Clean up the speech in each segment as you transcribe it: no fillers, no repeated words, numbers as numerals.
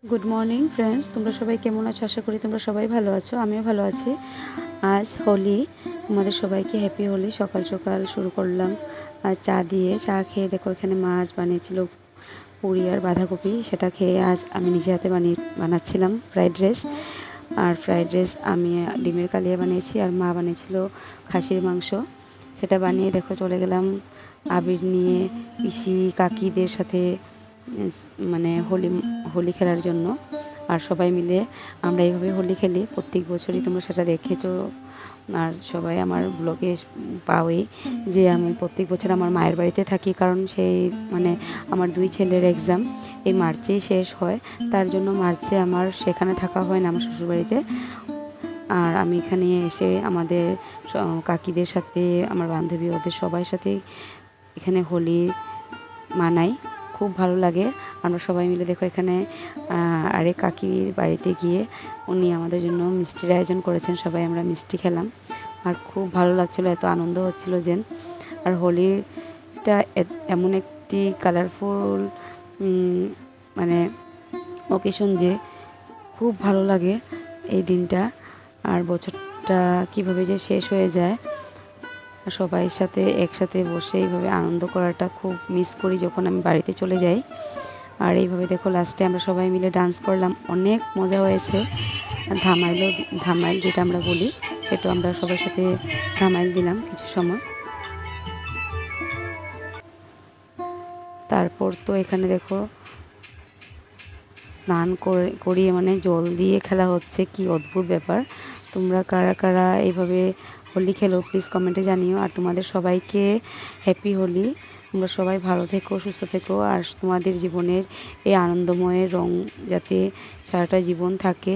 Good morning friends, তোমরা সবাই কেমন আছো? আশা করি তোমরা সবাই ভালো আছো। আমিও ভালো আছি। আজ হোলি, তোমাদের সবাইকে হ্যাপি হোলি। সকাল সকাল শুরু করলাম আর চা দিয়ে। চা খেয়ে দেখো এখানে মাছ বানিয়েছিল, পুরি আর বাঁধাকপি। সেটা খেয়ে আজ আমি নিজে হাতে বানাচ্ছিলাম ফ্রাইড রাইস। আর ফ্রাইড রাইস আমি ডিমের কালিয়া বানিয়েছি, আর মা বানিয়েছিল খাসির মাংস। সেটা বানিয়ে দেখো চলে গেলাম আবির নিয়ে পিসি কাকিদের সাথে, মানে হোলি হোলি খেলার জন্য। আর সবাই মিলে আমরা এইভাবে হোলি খেলি প্রত্যেক বছরই, তোমরা সেটা দেখেছো। আর সবাই আমার ব্লগে পাওই যে আমি প্রত্যেক বছর আমার মায়ের বাড়িতে থাকি, কারণ সেই মানে আমার দুই ছেলের এক্সাম এই মার্চেই শেষ হয়। তার জন্য মার্চে আমার সেখানে থাকা হয় না, আমার শ্বশুরবাড়িতে। আর আমি এখানে এসে আমাদের কাকিদের সাথে, আমার বান্ধবী, ওদের সবার সাথে এখানে হোলি মানাই। খুব ভালো লাগে। আমরা সবাই মিলে দেখো এখানে আরেক কাকির বাড়িতে গিয়ে উনি আমাদের জন্য মিষ্টির আয়োজন করেছেন। সবাই আমরা মিষ্টি খেলাম আর খুব ভালো লাগছিলো, এত আনন্দ হচ্ছিল যে। আর হোলিটা এমন একটি কালারফুল মানে অকেশন যে খুব ভালো লাগে এই দিনটা। আর বছরটা কীভাবে যে শেষ হয়ে যায়, সবাই সাথে একসাথে বসে এইভাবে আনন্দ করাটা খুব মিস করি যখন আমি বাড়িতে চলে যাই। আর এইভাবে দেখো লাস্টে আমরা সবাই মিলে ডান্স করলাম, অনেক মজা হয়েছে। ধামাইল যেটা আমরা বলি, সেটা আমরা সবার সাথে ধামাইল দিলাম কিছু সময়। তারপর তো এখানে দেখো স্নান করিয়ে মানে জল দিয়ে খেলা হচ্ছে, কি অদ্ভুত ব্যাপার। তোমরা কারা কারা এইভাবে হোলি খেলো প্লিজ কমেন্টে জানিও। আর তোমাদের সবাইকে হ্যাপি হোলি। তোমরা সবাই ভালো থেকো, সুস্থ থেকো, আর তোমাদের জীবনের এই আনন্দময় রং যাতে সারাটা জীবন থাকে।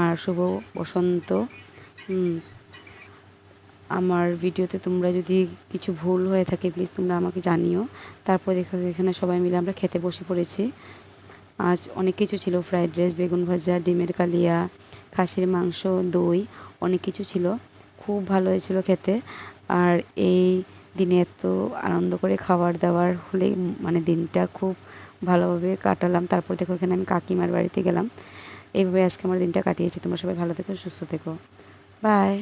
আর শুভ বসন্ত। আমার ভিডিওতে তোমরা যদি কিছু ভুল হয়ে থাকে প্লিজ তোমরা আমাকে জানিও। তারপর দেখো এখানে সবাই মিলে আমরা খেতে বসে পড়েছি। আজ অনেক কিছু ছিল, ফ্রাইড রাইস, বেগুন ভাজা, ডিমের কালিয়া, খাসির মাংস, দই, অনেক কিছু ছিল। খুব ভালো হয়েছিল খেতে। আর এই দিনে এত আনন্দ করে খাবার দাবার হলে মানে দিনটা খুব ভালোভাবে কাটালাম। তারপর দেখো এখানে আমি কাকিমার বাড়িতে গেলাম। এইভাবে আজকে আমার দিনটা কাটিয়েছি। তোমরা সবাই ভালো থেকো, সুস্থ থেকো, বাই।